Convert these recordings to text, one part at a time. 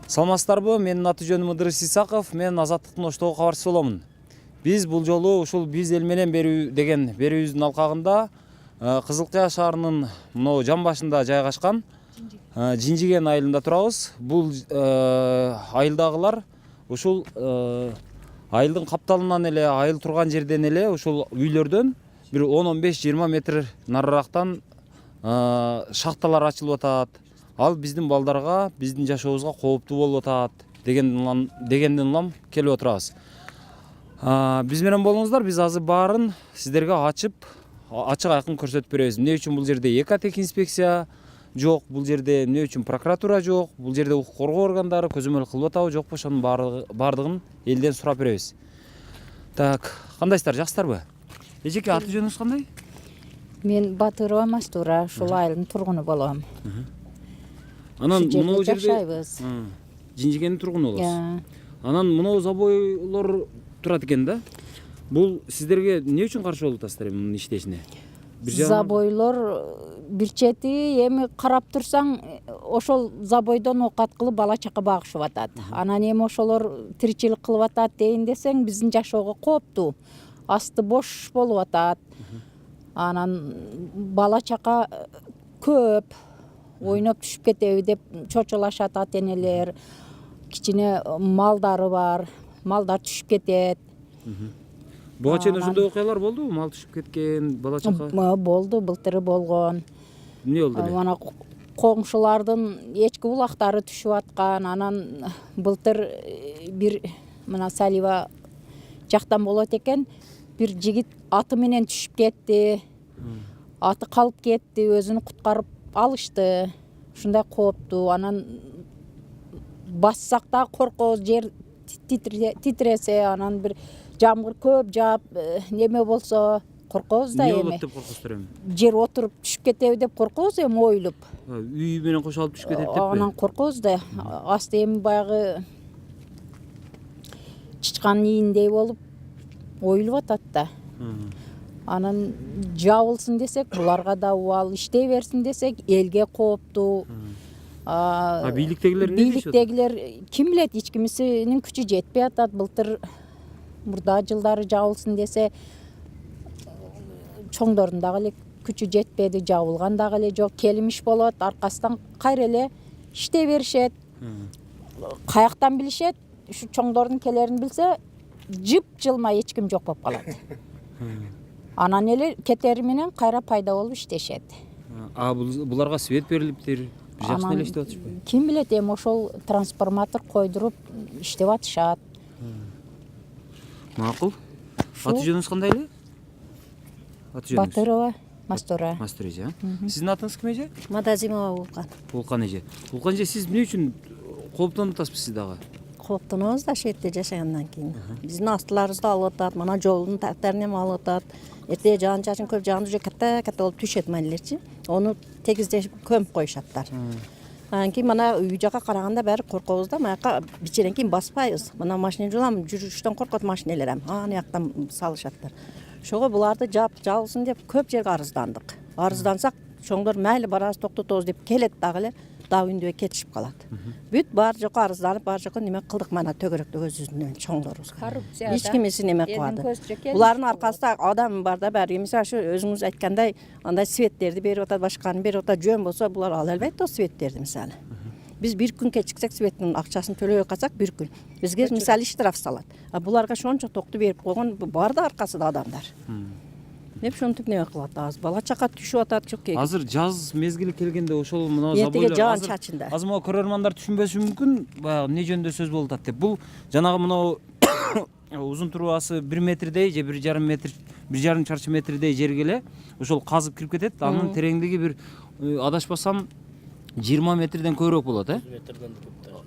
Саламатсыздарбы? Менин аты жөнүм Ыдырыс Исаков, мен Азаттыктын Оштогу кабарчысы боломун. Биз бул жолу ушул биз эл менен берүү деген берүүбүздүн алкагында Кызылкая шаарынын мына жан башында жайгашкан Жинжиген айылында турабыз. Бул айылдагылар ушул айылдын капталынан эле, айыл турган жерден эле ушул үйлөрдөн бир 10-15-20 метр нарырактан шахталар ачылып атат. Ал биздин балдарга, биздин жашообузга кооптуу болуп атат дегенден улам келип отурабыз. Биз менен болуңуздар, биз азыр баарын сиздерге ачык айкын көрсөтүп беребиз. Эмне үчүн бул жерде экотек инспекция жок, бул жерде эмне үчүн прокуратура жок, бул жерде укук коргоо органдары көзөмөл кылып атабы жокпу, ошонун баардыгын элден сурап беребиз. Так, кандайсыздар, жакшысыздарбы? Эжеке, аты жөнүңүз кандай? Мен Батырова Мастура, ушул айылдын тургуну болом. Анан мына жашайбыз. Жинжигендин тургуну болосуз. Анан мына забойлор турат экен да. Бул сиздерге эмне үчүн каршы болуп атасыздар мунун иштешине? Забойлор бир чети эми карап турсаң, ошол забойдон окат кылып бала чака багышып атат. Анан эми ошолор тиричилик кылып атат дейин десең, биздин жашоого кооптуу. Асты бош болуп атат. Анан бала чака көп ойноп түшүп кетеби деп чочулашат ата энелер. Кичине малдары бар, малдар түшүп кетет. Буга чейин ошондой окуялар болдубу? Мал түшүп кеткен, бала чака? Болду, былтыры болгон. Эмне болду эле? Мана коңшулардын эчки булактары түшүп аткан. Анан былтыр бир мына Салива жактан болот экен, бир жигит аты менен түшүп кетти. Аты калып кетти, өзүн куткарып алышты. Ушундай кооптуу. Анан бассак да коркобуз, жер титресе, анан бир жамгыр көп жаап, неме болсо коркобуз да эми. Эмне болот деп коркосуздар эми? Жер отуруп түшүп кетеби деп коркобуз эми оюлуп. Үй менен кошо алып түшүп кетет деппи? Анан коркобуз да. Асты эми баягы чычкан ийиндей болуп оюлуп атат да. Анан жабылсын десек, буларга да убал, иштей берсин десек, элге кооптуу. Бийликтегилер эмне дейишет? Бийликтегилер ким билет, эч кимисинин күчү жетпей атат. Былтыр мурда жылдары жабылсын десе, чоңдордун дагы эле күчү жетпеди, жабылган дагы эле жок. Келим иш болот, аркасынан кайра эле иштей беришет. Каяктан билишет? Ушу чоңдордун келерин билсе, жып-жылма эч ким жок болуп калат. Анан эле кетери менен кайра пайда болуп иштешет. Буларга свет берилиптир, бир жакшы эле иштеп атышпайбы? Ким билет, эми ошол трансформатор койдуруп иштеп атышат. Макул. Аты жөнүңүз кандай эле? Батырова Мастура. Мастура эже. Сиздин атыңыз ким эже? Мадазимова Улкан. Улкан эже. Улкан эже, сиз эмне үчүн кооптонуп атасызбы сиз дагы? Кооптонобуз да шетте жашагандан кийин. Биздин астыларыбызды алып атат, мана жолдун тактарын эми алып атат. Эртеге жаан чачын көп жааганда уже ката болуп түшөт майлерчи. Ону тегиздешип көмүп коюшаттар. Анан кийин мана үй жака караганда баары коркобуз да, маяка бичеден кийин баспайбыз. Мына машина жулам, жүрүштөн коркот машинелер эми. Аны жактан салышаттар. Ошого буларды жабылсын деп көп жерге арыздандык. Арыздансак, чоңдор мейли барабыз, токтотобуз деп келет дагы эле, дагы үндөй кетишип калат. Бүт баар жака арызданып, баар жака неме кылдык, мана төгөрөктө өзүбүздүн чоңдорубузга. Коррупция. Эч кимиси неме кылбады. Булардын аркасында адам бар да, баары. Мисалы ушу өзүңүз айткандай, андай светтерди берип атат, башканы берип атат, жөн болсо булар ала албайт да светтерди мисалы. Биз бир күн кечиксек, светтин акчасын төлөбөй калсак, бир күн бизге мисалы штраф салат. Буларга ошончо токту берип койгон бар да аркасында адамдар. Деп ошентип неме кылат, азыр бала чака түшүп атат, жок. Азыр жаз мезгили келгенде ошол мына забойлор жаан чачында. Азыр могу көрөрмандар түшүнбөшү мүмкүн, баягы эмне жөнүндө сөз болуп атат деп. Бул жанагы мына узун турбасы 1 метрдей же 1,5 метр, 1,5 чарчы метрдей жерге эле ошол казып кирип кетет. Анын тереңдиги бир адашпасам 20 метрден көбүрөөк болот, 100 метрден көп.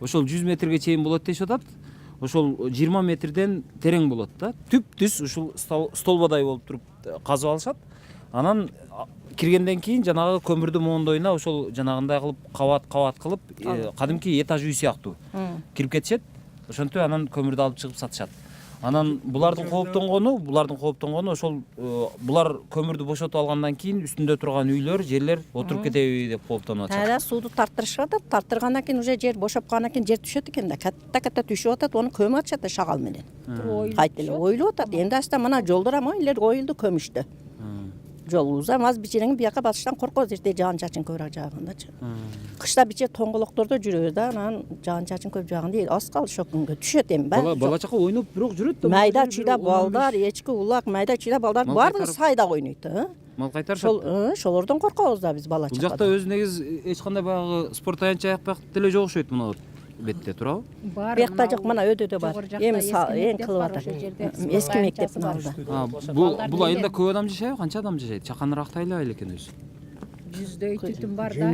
Ошол 100 метрге чейин болот дешип атат. Ошол 20 метрден терең болот да. Түп-түз ушул столбадай болуп туруп казып алышат. Анан киргенден кийин жанагы көмүрдүн моондоюна ошол жанагындай кылып кабат кылып, кадимки этаж үй сыяктуу кирип кетишет. Ошентип анан көмүрдү алып чыгып сатышат. Анан булардын кооптонгону ошол булар көмүрдү бошотуп алгандан кийин үстүндө турган үйлөр, жерлер отуруп кетеби деп кооптонуп атышат. Тәре суды тарттырышып атат. Тарттыргандан кийин уже жер бошоп калгандан кийин жер түшөт экен да. Катта түшүп атат, аны көмүп атышат шагал менен. Кайта эле оюлуп атат. Энди аста мына жолдор ама элер оюлду көмүштү. Жолубузда маз бичереңи бияка басыштан коркобуз, эрте жаан чачын көбүрөөк жаагандачы. Кышта биче тоңголоктордо жүрөбүз да, анан жаан чачын көп жааганда аз калды ошол күнгө түшөт эми баары. Бала чака ойноп бирок жүрөт да. Майда чүйда балдар, эчки улак, майда чүйда балдар баардыгы сайда ойнойт. Мал кайтарышат. Ошолордон коркобуз да биз бала Бул чакта. жакта өзү негиз эч кандай баягы спорт аянтча аякпак деле жок окшойт мына бетте, туурабы? Биякта жок, мына өдөдө бар. Эми эң кылып атат. Эски мектептин алдында. Бул айылда көп адам жашайбы? Канча адам жашайт? Чаканыраакта айлап эле экен өзү. 100дөй түтүн бар да.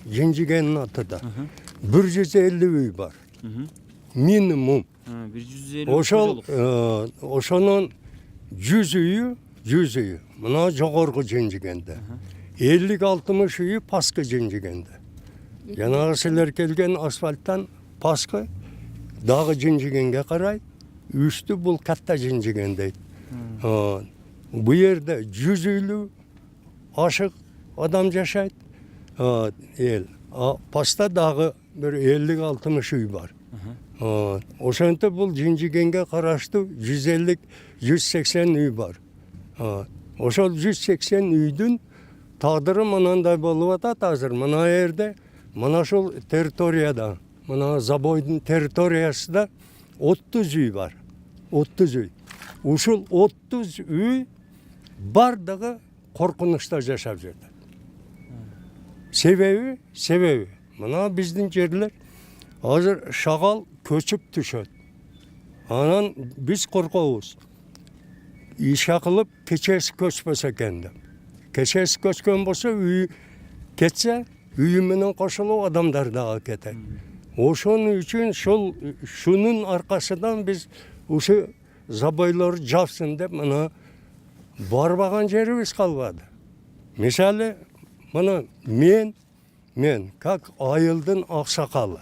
Жинжигеннин атыда 150 үй бар. Минимум. 150. Ошонун 100 үйү мына жогорку Жинжигенде. 50-60 үйү паскы Жинжигенде. Жанагы силер келген асфальттан паскы дагы Жинжигенге карайт. Үстү бул катта Жинжиген дейт. Бу жерде 100 үйлүү ашык адам жашайт. Эл. Паста дагы бир 50-60 үй бар. Ошентип бул Жинжигенге караштуу 150-180 үй бар. Ошол 180 үйдүн тагдыры мынандай болуп атат азыр. Мына жерде, мына ошол территорияда, мына забойдун территориясында 30 үй бар. 30 үй. Ушул 30 үй бардыгы коркунучта жашап жатат. Себеби мына биздин жерлер азыр шагал көчүп түшөт. Анан биз коркобуз. Ишка кылып кечеси көчпөсө экен деп. Кечеси көчкөн болсо үй кетсе, үйү менен кошулуп адамдар дагы кетет. Ошон үчүн шунун аркасынан биз ушу забойлор жапсын деп мына барбаган жерибиз калбады. Мисалы, мына мен как айылдын аксакалы,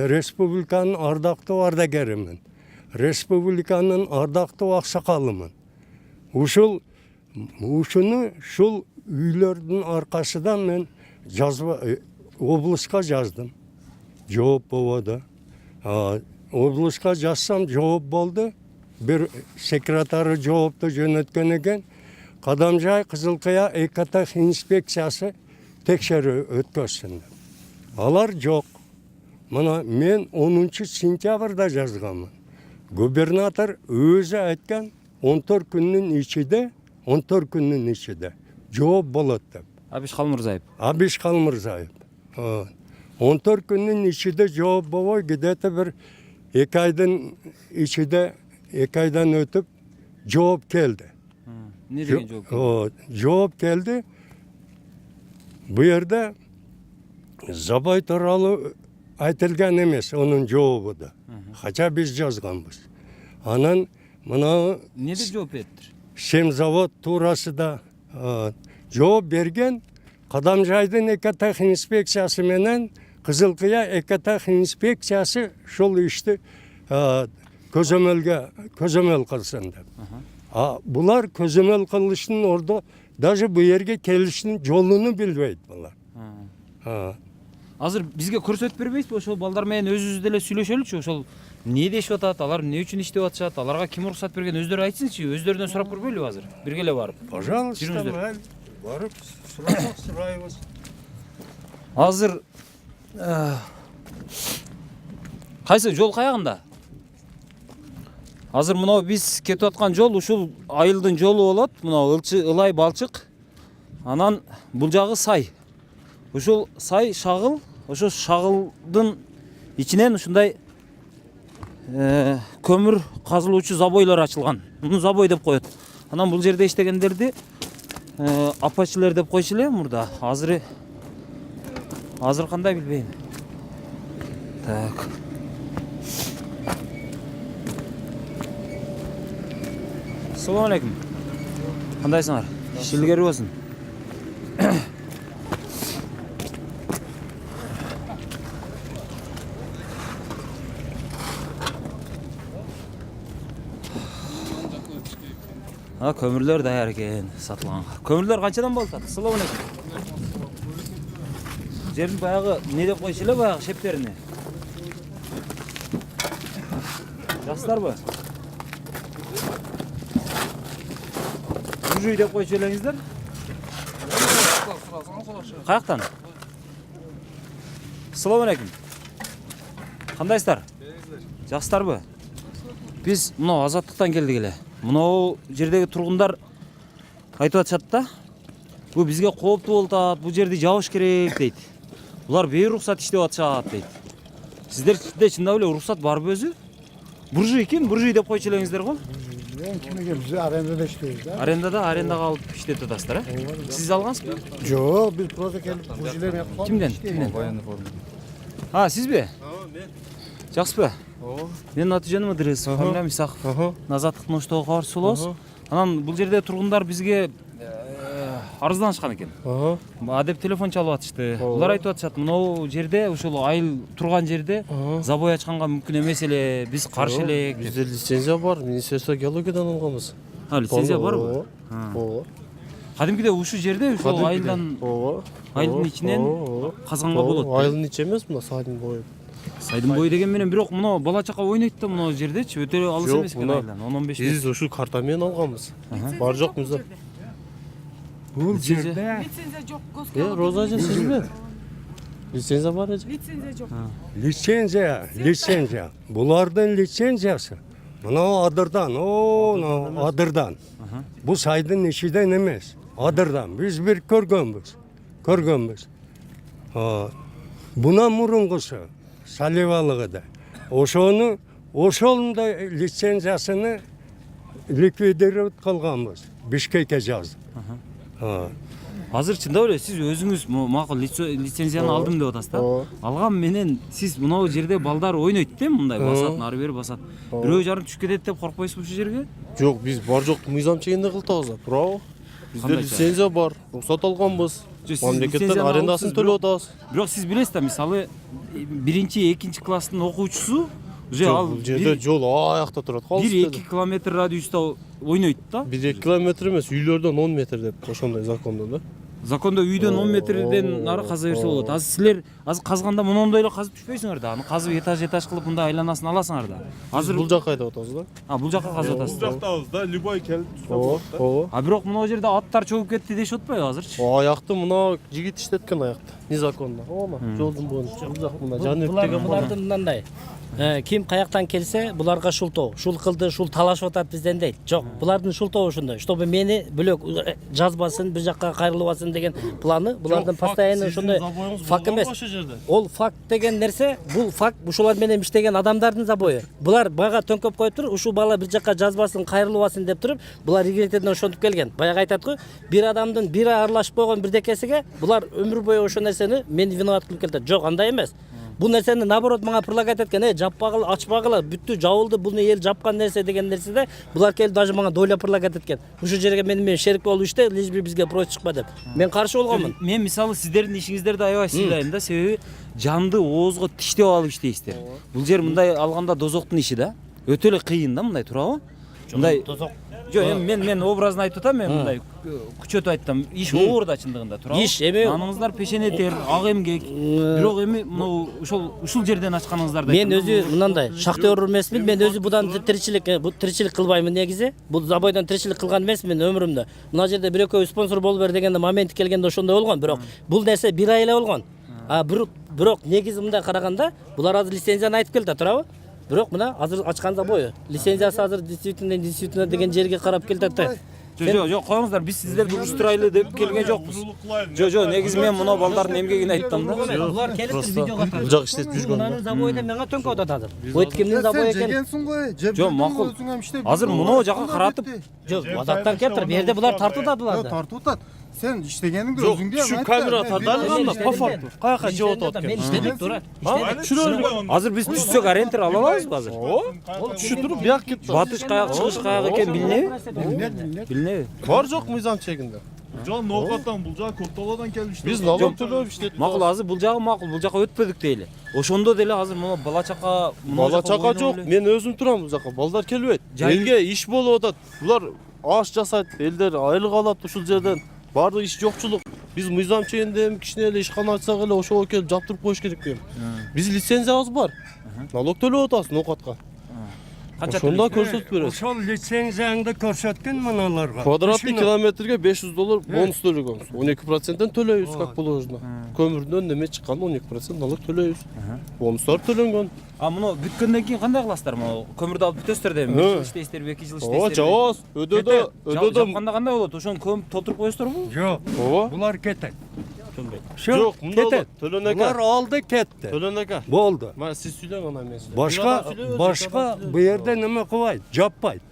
республиканын ардактуу ардагеримин, республиканын ардактуу аксакалымын. Ушул үйлөрдүн аркасынан мен облуска жаздым. Жооп болду. Облуска жазсам жооп болду. Bir sekreteri жоопту жөнөткөн экен. Кадамжай Кызылкыя ЭКТ инспекциясы текшерүү өткөзсүн. Алар жок. Мына мен 10 сентябрда жазганмын. Губернатор өзү айткан 14 күндүн ичинде жооп болот деп. Абиш Калмырзаев. 14 күндүн ичинде жооп болбой, где-то bir 2 айдын ичинде 2 айдан өтүп жооп келди. Не деген жооп? Жооп келди. Бу жерде забой тууралуу айтылган эмес, онун жообу да. Кача биз жазганбыз. Анан мына Не деп жооп бериптир? Семзавод туурасында жооп берген Кадамжайдын ЭКТ инспекциясы менен Кызылкыя ЭКТ инспекциясы шул ишти көзөмөл кылсын деп. Булар көзөмөл кылыштын ордо даже бу жерге келиштин жолуну билбейт булар. Азыр бизге көрсөтүп бербейсизби? Ошол балдар менен өзүбүз деле сүйлөшөлүчү. Ошол эмне дешип атат, алар эмне үчүн иштеп атышат, аларга ким уруксат берген, өздөрү айтсынчы, өздөрүнөн сурап көрбөйлүбү азыр? Биргеле барып. Пожалуйста, барып сурайбыз. Азыр кайсы жол каягында? Азыр мына биз кетип аткан жол ушул айылдын жолу болот. Мына Ылай балчык. Анан бул жагы сай. Ушул сай шагыл, ошо шагылдын ичинен ушундай көмүр казылуучу забойлор ачылган. Муну забой деп коет. Анан бул жерде иштегендерди апачылар деп койчу эле мурда. Азыр кандай билбейм. Так. Assalamu alaikum. Кандайсыңар? Шилгери болсун. Kömürler dayar eкен сатылганга. Kömürler канчадан болуп атат? Assalamu alaykum. Жердин баягы не деп койчу эле баягы шептерине. Жакшыларбы? Буржуй деп койчу элеңиздер. Каяктан? Assalamu alaykum. Кандайсыздар? Жакшыларбы? Биз мына азаттыктан келдик эле. Мына жердеги тургундар айтып атышат да. Бу бизге кооптуу болуп атат, бу жерди жабыш керек дейт. Булар бейруксат иштеп атышат дейт. Сиздерде чындап эле уруксат барбы өзү? Буржуй ким? Буржуй деп койчу элеңиздер го? Кимге биз арендада иштейбиз да. Арендага алып иштетип атасыздар, э? Сиз алгансызбы? Жок, биз просто келип буржуйлар менен Кимден? Военный форма. Сизби? Мен. Жакшысызбы? Менин аты жөнүм Ыдырыс, фамилиям Исаков. Азаттыктын оштогу кабарчысы болобуз. Анан бул жерде тургундар бизге арызданышкан экен. Адеп телефон чалып атышты. Булар айтып атышат, мына жерде ушул айыл турган жерде забой ачканга мүмкүн эмес эле, биз каршы элек. Бизде лицензия бар, Министерство геологиядан алганбыз. Лицензия барбы? Ооба. Кадимгиде ушул жерде ушул айылдан айылдын ичинен казганга болот. Айылдын ичи эмес, мына сайдын бою. Сайдын бою деген менен бирок мына бала чака ойнойт да мына жердечи, өтө алыс эмес экен айылдан, 10-15 Биз ушул карта менен алганбыз. Бар жок бизде. Бул жерде Лицензия жок, Роза эже сизби? Лицензия бар эже. лицензия жок. Лицензия. Булардын лицензиясы. Мына Адырдан. Бу сайдын ичиден эмес. Адырдан. Биз бир көргөнбүз. Бунан мурункусу Саливалыгыда. Ошонун лицензиясыны ликвидировать кылганбыз. Бишкекке жаздык. азыр чындап эле сиз өзүңүз макул лицензияны алдым деп атасыз да. Алган менен сиз мына жерде балдар ойнойт да, мындай басат, ары бери басат. Бирөө жарым түшүп кетет деп коркпойсузбу ушул жерге? Жок, биз бар жокту мыйзам чегинде кылтабыз, туурабы? Бизде Кандайча? лицензия бар, уруксат алганбыз. Сиз Мамлекеттен лицензияны арендасын алыпсыз, төлөп атабыз. Бирок сиз билесиз да, мисалы 1-2 класстын окуучусу уже ал Бул жерде жол аякта турат. 1-2 километр радиуста ойнойт да. 1-2 километр эмес, үйлөрдөн 10 метр деп ошондой закондо да. Закондо үйдөн 10 метрден нары каза берсе болот. Азыр силер казганда монондой эле казып түшпөйсүңөр да. Аны казып этаж кылып мында айланасын аласыңар да. Азыр бул жака айдап атабыз да. Бул жака казып атасыз. Жактабыз да, любой келип Ооба, ооба. Бирок мына жерде аттар чөгүп кетти дешип атпайбы азырчы? Аякты мына жигит иштеткен аякты. Незаконно. Ооба, жолдун боюнча. Бул жак мына жанып деген Булардын мындай. Ким каяктан келсе, буларга шултоо. Шул кылды, шул талашып атат бизден дейт. Жок, булардын шултоо ошондой. Чтобы мени бөлөк жазбасын, бир жакка кайрылбасын деген планы булардын постоянно ошондой факт эмес. Ол факт деген нерсе, бул факт ушулар менен иштеген адамдардын забою. Булар бага төңкөп коюп туруп, ушул бала бир жакка жазбасын, кайрылбасын деп туруп, булар игилетеден ошентип келген. Баягы айтат го, бир адамдын бири аралашып койгон бирдекесиге булар өмүр бою ошол нерсени мени виноват кылып келет. Жок, андай эмес. Бул нерсени наоборот мага предлагать эткен, жаппагыла, ачпагыла, бүттү жабылды, буну эл жапкан нерсе деген нерседе булар келип даже мага дойлап предлагать эткен. Ушул жерге менен шерик болуп иште, лишь би бизге против чыкпа деп. Мен каршы болгонмун. Мен мисалы сиздердин ишиңиздерди аябай сыйлайм да, себеби жанды оозго тиштеп алып иштейсиздер. Бул жер мындай алганда дозоктун иши да. Өтө эле кыйын да мындай, туурабы? Мындай Дозок. Жок, эми мен образын айтып атам, мен мындай күчөтүп айттым. Иш оор да чындыгында, туурабы? Иш эми аныңыздар пешене тер, ак эмгек. Бирок эми мына ушул жерден ачканыңыздарда. мен өзү мындай шахтер эмесмин, мен өзү будан тиричилик кылбаймын негизи. Бул забойдон тиричилик кылган эмесмин өмүрүмдө. Мына жерде бир экөө спонсор болуп бер дегенде моменти келгенде ошондой болгон, бирок бул нерсе бир ай эле болгон. Бирок негизи мындай караганда булар азыр лицензияны айтып келди, туурабы? Бирок мына азыр ачкан забою. Лицензиясы азыр действительно деген жерге карап келди да. Жок, коюңуздар, биз сиздерди уруштурайлы деп келген жокпуз. Жок, негизи мен мына балдардын эмгегин айттым да. Булар келиптир видеого. бул жак иштетип жүргөн. Мунун забойда менга төңкөп атат азыр. Ойт кимдин забою экен? жегенсиң го, Жок, макул. Азыр мына жака каратып, Жок, азаттан келиптир. Бу жерде булар тартып атат буларды. Тартып атат. Сен иштегениңди Жок, өзүң şu камера тарталганда по факту. Каяка жеп атат Мен экен. иштедик тура. Иштедик. азыр биз түшсөк арендер ала алабызбы азыр? Түшүп туруп бияк кетти. Батыш каяк, чыгыш каяк экен билнеби? Билнеби? Бар жок мыйзам чегинде. Жон Ноокаттан бул жак Коктоладан келип иштеп. Биз налог төлөп иштеттик. Макул, азыр бул жагы макул, бул жака өтпөдүк дейли. Ошондо деле азыр мына бала чака Бала чака жок, мен өзүм турам бул жака. Балдар келбейт. Жай- Элге иш болуп атат. Булар аш жасайт, элдер айлык алат ушул жерден. Бардык иш жокчулук. Биз мыйзам чегинде эми кичине эле ишкана ачсак эле ошого келип жаптырып коюш керек эми. Биз лицензиябыз бар. Налог төлөп атабыз ноокатка. Канча Ошондо төлөйсүз? көрсөтүп беребиз. Ошол лицензияңды көрсөткөн мыналарга. Квадратный километрге $500 бонус төлөгөнбүз. 12%ден төлөйбүз, как положено. Көмүрдөн неме чыккан 12% налог төлөйбүз. Бонустар төлөнгөн. А муну бүткөндөн кийин кандай кыласыздар? Муну көмүрдү алып бүтөсүздөр да эми 1 жыл иштейсиздерби, 2 жыл Ооба, иштейсиздерби? жабабыз. Өдөдө Жапканда кандай болот? Ошону көмүп толтуруп коесуздарбы? Жок, Ооба. булар кетет. Жок, мында кетет. төлөнөк. Булар алды кетти. Төлөнөк. Болду. Мен сиз сүйлөң ана мен. Башка бу жерде неме кылбайт? Жаппайт.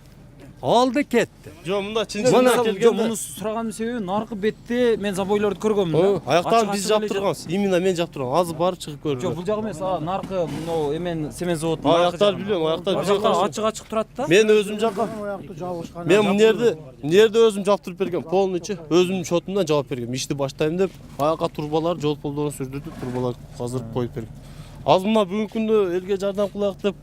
Алды кетти. Жок, мында чын Мына чын жок, муну сураганын себеби наркы бетте мен забойлорду көргөмүн. Аяктан биз жаптырганбыз. Именно мен жаптыргам. Азыр барып чыгып көрүп. Жок, бул жак эмес. Наркы мына эмен семен заводунун Аяктар билем, аяктар биз ачык турат да. Мен өзүм жаккам. Мен мынерде өзүм жаптырып бергем, полночи өзүмдүн шотумдан жаап бергем. Ишти баштайм деп, аякка турбалар, жол полдорун сүрдүрүп, турбалар казырып коюп бергем. Азыр мына бүгүнкү күндө элге жардам кылайык деп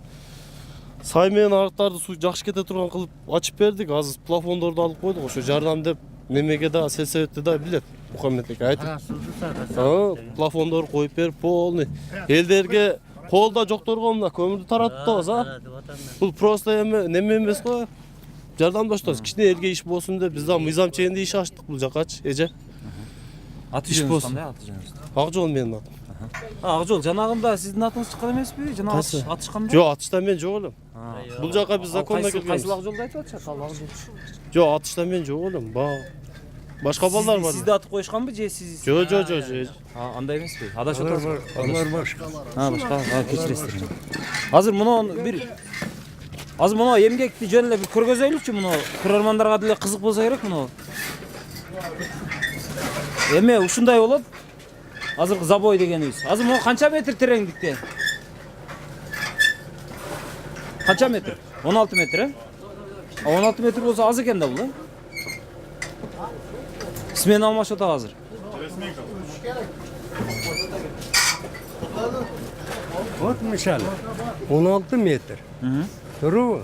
сай менен арыктарды суу жакшы кете турган кылып ачып бердик. Азыр плафондорду алып койдук. Ошо жардам деп немеге да сельсоветте да билет. Мухаммед эке айтып. Плафондор коюп берип полный элдерге колдо жокторго мына көмүрдү таратып атабыз, а? Бул просто эме неме эмес го. Жардамдаштабыз. Кичине элге иш болсун деп биз да мыйзам чегинде иш ачтык бул жакачы, эже. Аты Иш жөнүңүз болсун. кандай? Аты жөнүңүз? Акжол менин атым. Акжол, жанагында сиздин атыңыз чыккан эмеспи? Жанагы атышканда? Жок, атышта мен жок элем. Бул жака биз закондо Кайсы келгенбиз. Акжолду айтып атышат? Ал Акжол. Жок, атышта мен жок элем. Башка балдар бар. Сизди атып коюшканбы же сиз? Жок. Андай эмеспи? Адашып атасыз. Алар башка. Башка. Кечиресиздер. Азыр муну эмгекти жөн эле бир көргөзөйлүчү, муну көрөрмандарга деле кызык болсо керек муну. Эме ушундай болот. Азыркы забой дегенибиз. Азыр муну канча метр тереңдикте? Канча метр? 16 метр, э? 16 метр болсо аз экен да бул, э? Смена алмашып атат азыр. Вот мисалы 16 метр. Туруп?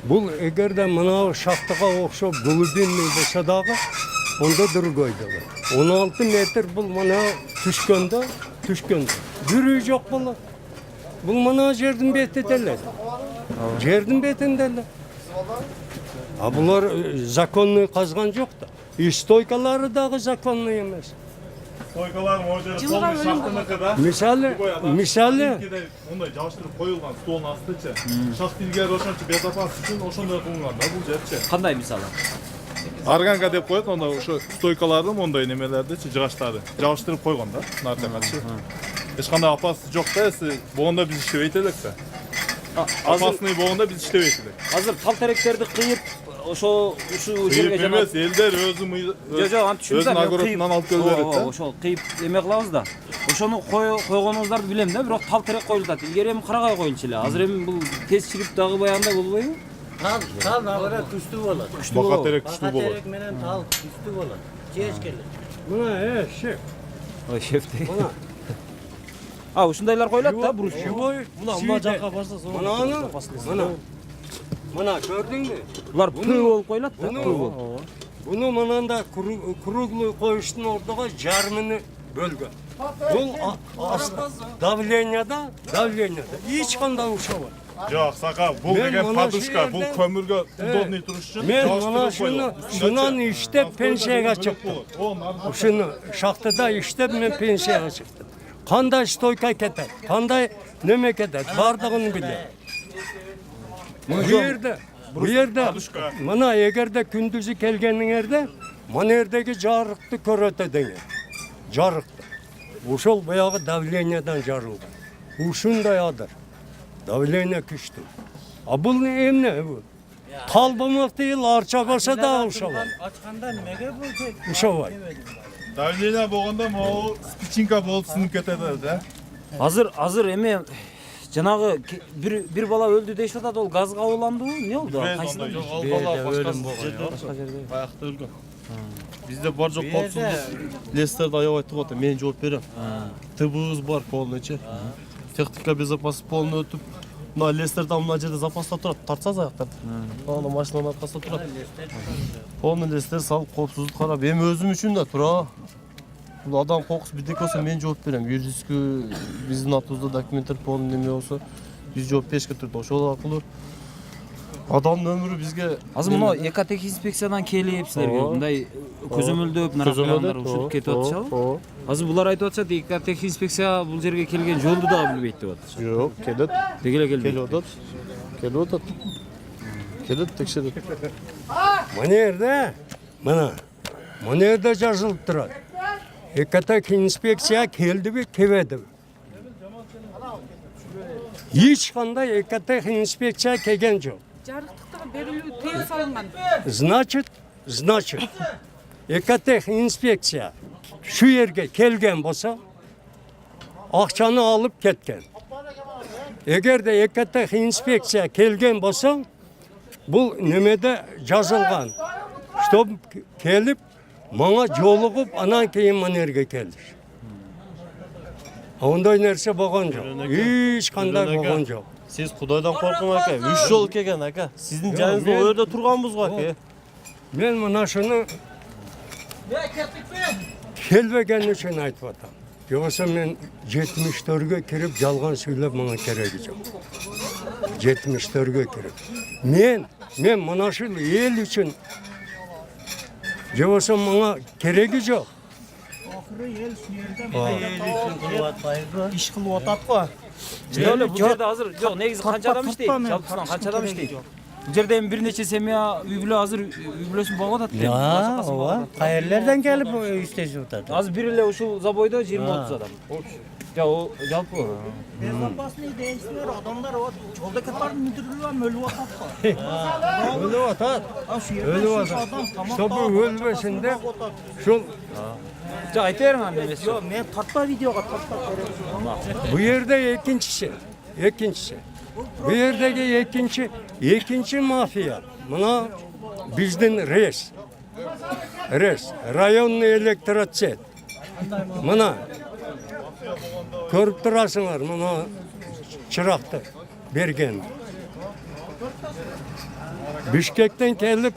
Бул эгерде мына шахтага окшоп глубинный болсо дагы онда другой дело. 16 метр бул мына түшкөндө бир үй жок болот. Бул мына жердин бети деле. Жердин бетинде эле. А булар законный казган жок да. И стойкалары дагы законный эмес. Стойкалар можер полный шахтыныкі да. Мисалы Ондай жабыштырып коюлган столдун астычы. Шахт илгери ошончо безопасность үчүн ошондой кылынган да бул жерчи. Кандай мисалы? Арганга деп коет, онда ошо стойкаларды мондай немелердичи жыгачтарды жабыштырып койгон да нартакачы. Эч кандай опасность жок да, эси болгондо биз иштебейт элек да. Опасный болгондо биз иштебейт элек. Азыр тал теректерди кыйып, ушу жерге Кыйып эмес, элдер өзү жок, аны түшүндүм да. өзүнүн огородунан алып келип берет да. Ошол кыйып эме кылабыз да. Ошону койгонуңуздарды билем да, бирок тал терек коюлат. Илгери эми карагай коюлчу эле. Азыр эми бул тез чирип дагы баягындай болбойбу? Тал агыра күчтүү болот. Бака терек күчтүү болот. Терек менен тал күчтүү болот. Кеч келет. мына шеф. Ой, шефте. Ушундайлар коюлат да, бруч. Мына жака барса Мына көрдүңбү? Булар пы болуп коюлат да, пы болуп. Буну мынанда круглый коюштун ордуга жарымыны бөлгөн. Бул давленияда эч кандай ушабы. Жок, сака, бул деген подушка, бул көмүргө удобный туруш үчүн. Мен мына шунан иштеп пенсияга чыктым. Ушуну шахтада иштеп мен пенсияга чыктым. Кандай стойка кетет, кандай неме кетет, бардыгын билем. Бу жерде мына эгерде күндүзү келгениңерде мына жердеги жарыкты көрөтөдүңөр. Жарыкты. Ошол баягы давлениядан жарылган. Ушундай адыр. Давление күчтүү. А бул эмне бул? Тал болмок дейил, арча болсо да ушабайт. Ачканда немеге бул? Ушабайт. Давление болгондо могу спичинка болуп сынып кетет да. Азыр эме жанагы бир бала өлдү дешип атат, ол газга уландыбы? Эмне болду? Кайсында? Ал бала башка жерде аякта өлгөн. Бизде бар жок коопсуздук лестерди аябай тугат. Мен жооп берем. ТБыбыз бар полныйчы. Техника безопасности полный өтүп, Мына лестер там мына жерде запаста турат, тартсаңыз аяктарды. Ана машинанын аркасында турат. Оны лестер салып коопсуздук карап, эми өзүм үчүн да тура. Бул адам кокус бирдеке болсо мен жооп берем. Юридический биздин атыбызда документтер полный неме болсо, биз жооп беришке турат. Ошол аркылуу адамдын өмүрү бизге Азыр мына экотех инспекциядан келип силерге мындай көзөмөлдөп наракаяндар ушуп кетип атышабы? Азыр булар айтып атышат, экотех инспекция бул жерге келген жолду да билбейт деп атышат. Жок, келет. Деги эле келбейт. Келип атат. Келет, текшерет. Мына жерде, мына жерде жазылып турат. Экотех инспекция келдиби, келбедиби? Эч кандай экотех инспекция келген жок. Жарыктыкка берилүү тыйым салынган. Значит, экотех инспекция şu yerге келген болса, акчаны алып кеткен. Эгерде экотех инспекция келген болса, бул немеде жазылган. Чтоб келип, мага жолугуп, анан кийин мына жерге келдиш. Ондай нерсе болгон жок. Эч кандай болгон жок. Сиз Кудайдан коркуң ака. 3 жол келген ака. Сиздин жаныңызда о жерде турганбыз го ака. Мен мына шуну келбеген үчүн айтып атам. Жоксо мен 74гө кирип жалган сүйлөп мага кереги жок. 74гө кирип. Мен мына ушул эл үчүн жоксо мага кереги жок. Иш кылып атат го. Бул жерде азыр жок, негизи канча адам иштейт? Жалпысынан канча адам иштейт? Бул жерде эми бир нече семья үй бүлө азыр үй бүлөсүн багып атат. Ооба. Кайерлерден келип иштешип атат. Азыр бир эле ушул забойдо 20-30 адам. Жок, жалпы. Безопасный действиялар адамдар жолда кетип мүдүрүлүп өлүп атат го. Өлүп атат. Өлүп атат. Чтобы өлбөсүн деп ушул Жок, айта бериң анда эмес. Жок, мен тартпа видеого тартпап берем. bu yerde ikincisi. Bu yerdeki ikinci mafya. Buna bizden res, rayonlu elektrotset. Buna görüp durasınlar, buna çıraktı, bergen. Bişkekten gelip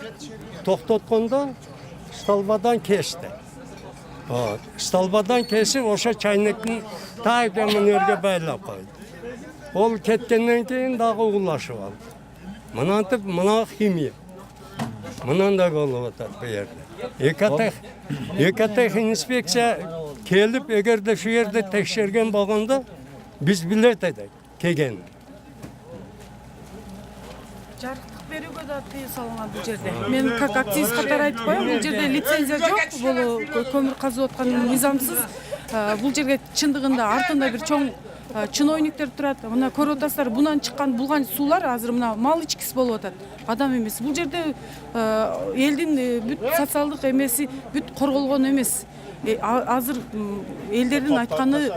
toktatkonda stalbadan kesti. Stalbadan kesip oşa çaynekin ta ömürge baylap koydu. Ol ketkenden keyin dağı ulaşıp aldı. Mına himiye. Mınan da olup atar bu yerde. Ekotech inspeksiya kelip eğer de şu yerde tekşergen bağında biz bilet edek kegen. Жарыктык берүүгө да тыйым салынган бул жерде. Мен как активист катары айтып коеюн, бул жерде лицензия жок, бул көмүр казып аткан мыйзамсыз. Бул жерге чындыгында артында бир чоң чиновниктер турат. Мына көрүп атасыздар, бунан чыккан булган суулар азыр мына мал ичкиси болуп атат. Адам эмес. Бул жерде элдин бүт социалдык эмеси бүт корголгон эмес. Азыр элдердин айтканы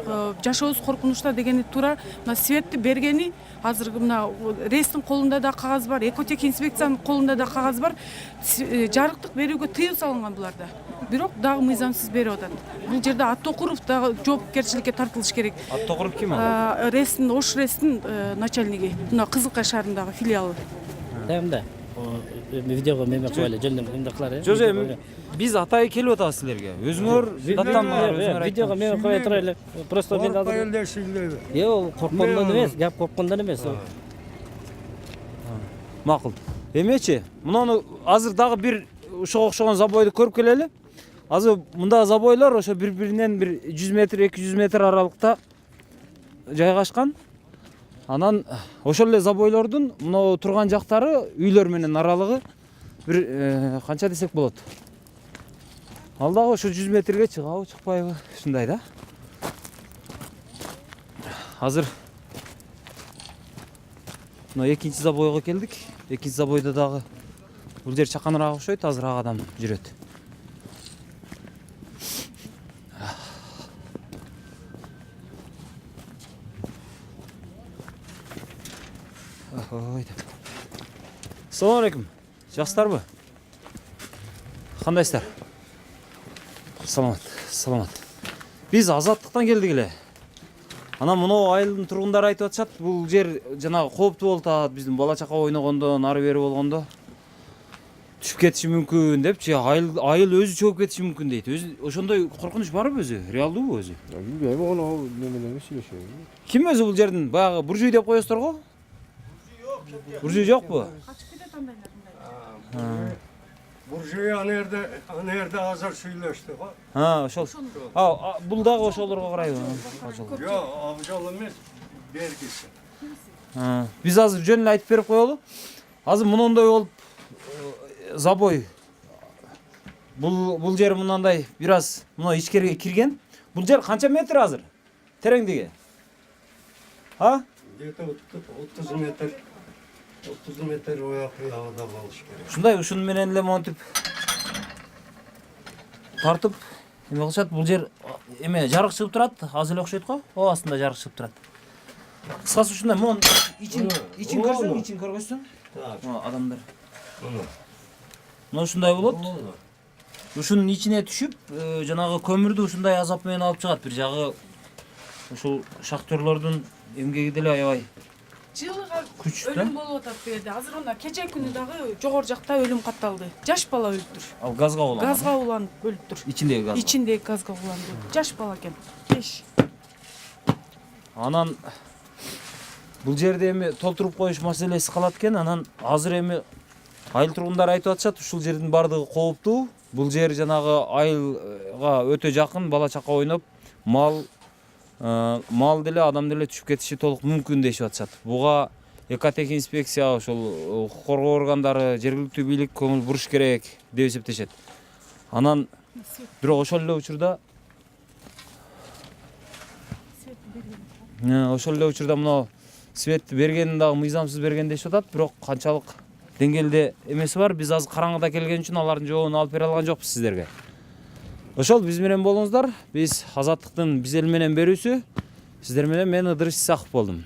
жашообуз коркунучта дегени туура. Мына светти бергени азыр мына рейстин колунда да кагаз бар, экотех инспекциянын колунда да кагаз бар. Жарыктык берүүгө тыйым салынган буларда. Бирок дагы мыйзамсыз берип атат. Бул жерде Аттокуров дагы жоопкерчиликке тартылыш керек. Аттокуров ким ал? Рейстин Ош рейстин начальниги. Мына Кызылкай шаарындагы филиалы. Эмне? Видеого меме коеле, жөндөм эмне кылар? Жозе, биз атайы келип атабыз силерге. Өзүңөр даттаныңар, өзүңөр Видеого меме кое турайлы. Просто мен азыр. Жок, корккондон эмес, гап корккондон эмес. Макул. Эмечи, мунуну азыр дагы бир ушуга окшогон забойду көрүп келели. Азыр мында забойлор ошо бири-биринен бир 100 метр, 200 метр аралыкта жайгашкан. Анан ошол эле забойлордун мына турган жактары үйлөр менен аралыгы бир канча десек болот. Ал дагы ошо 100 метрге чыгабы, чыкпайбы, ушундай да. Азыр мына экинчи забойго келдик. Экинчи забойдо дагы бул жер чаканыраак окшойт, азыр ак адам жүрөт. Assalamu alaikum. Жақсыларбы? Қандайсыздар? Саламат. Біз азаттықтан келдік эле. Анан мына айылдын тургундары айтып атышат, бул жер жанагы кооптуу болуп атат, биздин бала чака ойногондо, нары бери болгондо түшүп кетиши мүмкүн депчи, айыл өзү чөгүп кетиши мүмкүн дейт. Өзү ошондой коркунуч барбы өзү? Реалдуубу өзү? Билбейм, ону неменеге сүйлөшөбүз. Ким өзү бул жердин баягы буржуй деп коесуздар го? Буржуй жокпу? Качып кетет андайлар. Буржуй аны жерде азыр сүйлөштү го. Ошол. Бул дагы ошолорго карайбы? Жок, абжол эмес, бергиси. Биз азыр жөн эле айтып берип коелу. Азыр мындай болуп забой. Бул жер мындай бир аз мына ичкерге кирген. Бул жер канча метр азыр? Тереңдиги? Где-то 30 метр. 30 метр уякыягыда болуш керек. Ушундай ушун менен эле монтип тартып эме кылышат. Бул жер эме жарык чыгып турат, аз эле окшойт го. О астында жарык чыгып турат. Кыскасы ушундай мон ичин көргөзсөң. Адамдар. Мына ушундай болот. Ушунун ичине түшүп, жанагы көмүрдү ушундай азап менен алып чыгат. Бир жагы ушул шахтерлордун эмгеги деле аябай Жылыга күчтүү. өлүм болуп атат бу жерде. Азыр мына кече күнү дагы жогору жакта өлүм катталды. Жаш бала өлүптүр. Ал газга уланып. Газга уланып өлүптүр. Ичиндеги газ. Ичиндеги газга уланды. Жаш бала экен. Кеш. Анан бул жерде эми толтуруп коюш маселеси калат экен. Анан азыр эми айыл тургундары айтып атышат, ушул жердин бардыгы кооптуу. Бул жер жанагы айылга өтө жакын, бала чака ойноп, мал деле адам деле түшүп кетиши толук мүмкүн дешип атышат. Буга экотехинспекция, ошол укук коргоо органдары, жергиликтүү бийлик көңүл буруш керек деп эсептешет. Анан бирок ошол эле учурда мына светти бергенин дагы мыйзамсыз берген дешип атат, бирок канчалык деңгээлде эмеси бар, биз азыр караңгыда келген үчүн алардын жообун алып бере алган жокпуз сиздерге. Ошол биз менен болуңуздар. Биз Азаттыктын биз эл менен берүүсү. Сиздер менен мен Ыдырыс Исаков болдум.